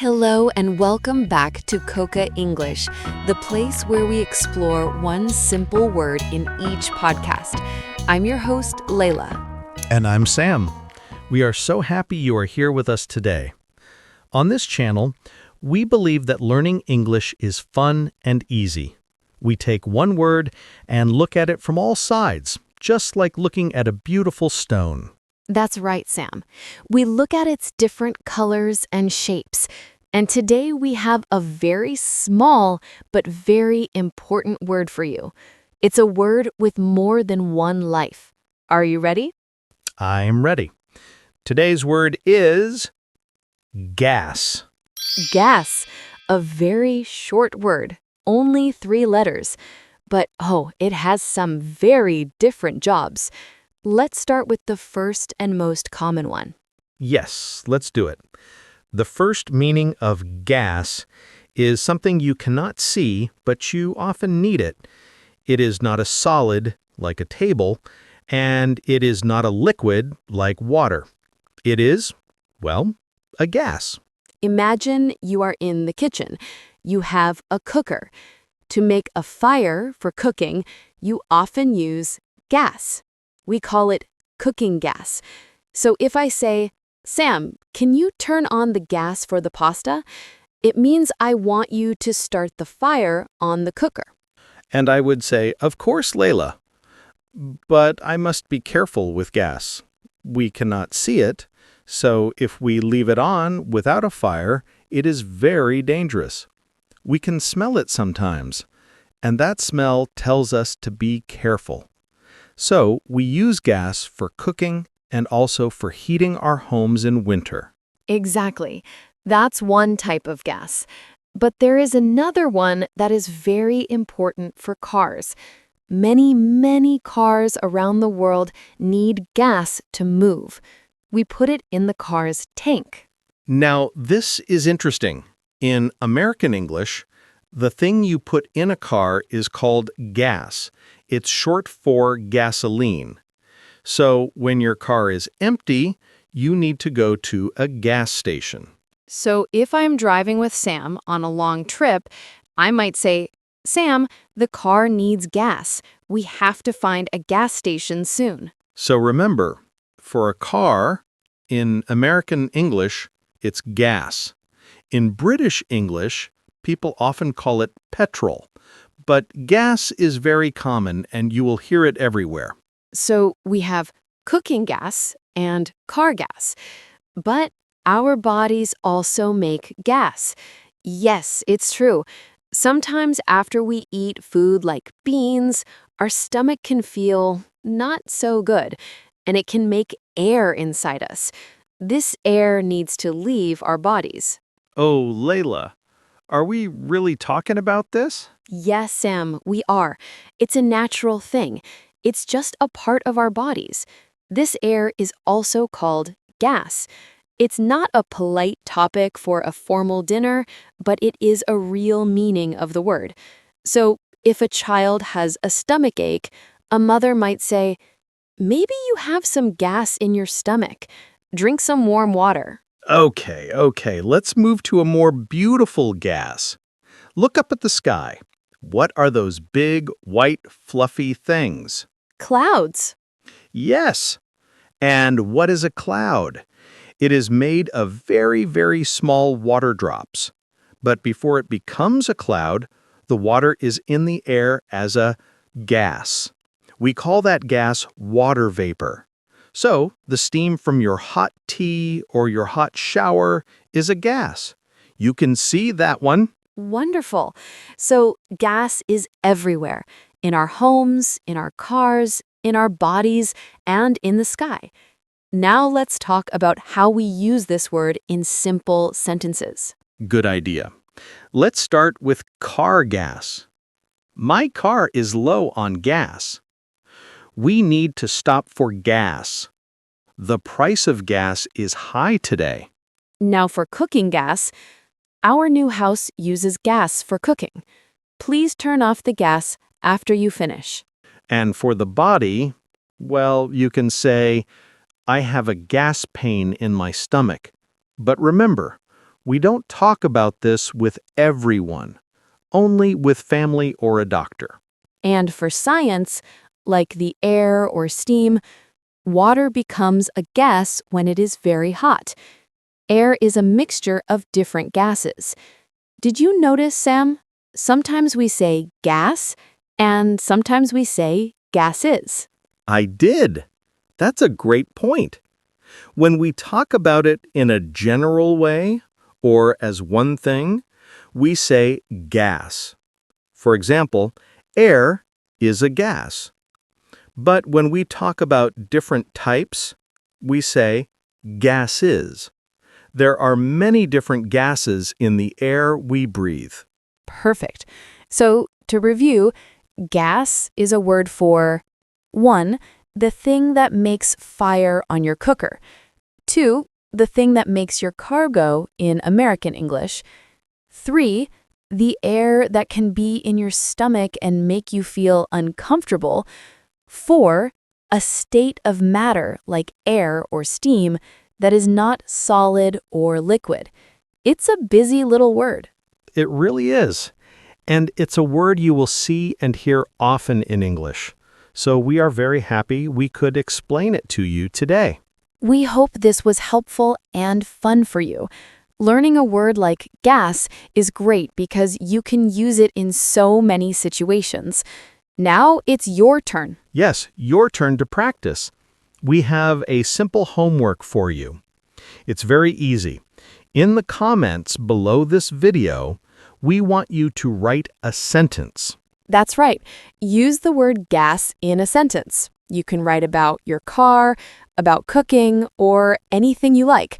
Hello and welcome back to Coca English, the place where we explore one simple word in each podcast. I'm your host, Layla. And I'm Sam. We are so happy you are here with us today. On this channel, we believe that learning English is fun and easy. We take one word and look at it from all sides, just like looking at a beautiful stone. That's right, Sam. We look at its different colors and shapes. And today we have a very small but very important word for you. It's a word with more than one life. Are you ready? I'm ready. Today's word is gas. Gas, a very short word, only 3 letters. But it has some very different jobs. Let's start with the first and most common one. Yes, let's do it. The first meaning of gas is something you cannot see, but you often need it. It is not a solid, like a table, and it is not a liquid, like water. It is, well, a gas. Imagine you are in the kitchen. You have a cooker. To make a fire for cooking, you often use gas. We call it cooking gas. So if I say, Sam, can you turn on the gas for the pasta? It means I want you to start the fire on the cooker. And I would say, of course, Layla. But I must be careful with gas. We cannot see it, so if we leave it on without a fire, it is very dangerous. We can smell it sometimes, and that smell tells us to be careful. So we use gas for cooking and also for heating our homes in winter. Exactly. That's one type of gas. But there is another one that is very important for cars. Many cars around the world need gas to move. We put it in the car's tank. Now, this is interesting. In American English, the thing you put in a car is called gas. It's short for gasoline. So when your car is empty, you need to go to a gas station. So if I'm driving with Sam on a long trip, I might say, Sam, the car needs gas. We have to find a gas station soon. So remember, for a car, in American English, it's gas. In British English, people often call it petrol. But gas is very common, and you will hear it everywhere. So we have cooking gas and car gas. But our bodies also make gas. Yes, it's true. Sometimes after we eat food like beans, our stomach can feel not so good, and it can make air inside us. This air needs to leave our bodies. Oh, Layla, are we really talking about this? Yes, Sam, we are. It's a natural thing. It's just a part of our bodies. This air is also called gas. It's not a polite topic for a formal dinner, but it is a real meaning of the word. So if a child has a stomach ache, a mother might say, maybe you have some gas in your stomach. Drink some warm water. Okay, let's move to a more beautiful gas. Look up at the sky. What are those big, white, fluffy things? Clouds. Yes. And what is a cloud? It is made of very small water drops. But before it becomes a cloud, the water is in the air as a gas. We call that gas water vapor. So, the steam from your hot tea or your hot shower is a gas. You can see that one. Wonderful. So gas is everywhere, in our homes, in our cars, in our bodies, and in the sky. Now let's talk about how we use this word in simple sentences. Good idea. Let's start with car gas. My car is low on gas. We need to stop for gas. The price of gas is high today. Now for cooking gas, our new house uses gas for cooking. Please turn off the gas after you finish. And for the body, well, you can say, I have a gas pain in my stomach. But remember, We don't talk about this with everyone, only with family or a doctor. And for science, like the air or steam, water becomes a gas when it is very hot. Air is a mixture of different gases. Did you notice, Sam? Sometimes we say gas, and sometimes we say gases. I did. That's a great point. When we talk about it in a general way, or as one thing, we say gas. For example, air is a gas. But when we talk about different types, we say gases. There are many different gases in the air we breathe. Perfect. So, to review, gas is a word for 1. The thing that makes fire on your cooker. 2. The thing that makes your car go in American English. 3. The air that can be in your stomach and make you feel uncomfortable. 4. A state of matter like air or steam that is not solid or liquid. It's a busy little word. It really is. And it's a word you will see and hear often in English. So we are very happy we could explain it to you today. We hope this was helpful and fun for you. Learning a word like gas is great because you can use it in so many situations. Now it's your turn. Yes, your turn to practice. We have a simple homework for you. It's very easy. In the comments below this video, we want you to write a sentence. That's right. Use the word gas in a sentence. You can write about your car, about cooking, or anything you like.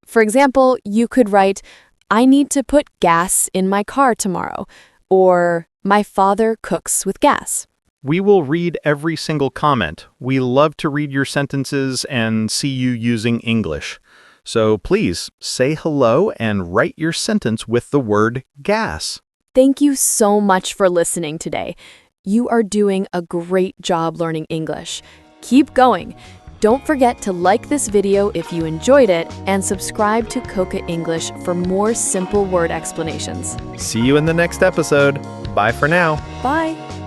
For example, you could write, I need to put gas in my car tomorrow, or my father cooks with gas. We will read every single comment. We love to read your sentences and see you using English. So please say hello and write your sentence with the word gas. Thank you so much for listening today. You are doing a great job learning English. Keep going. Don't forget to like this video if you enjoyed it and subscribe to Coca English for more simple word explanations. See you in the next episode. Bye for now. Bye.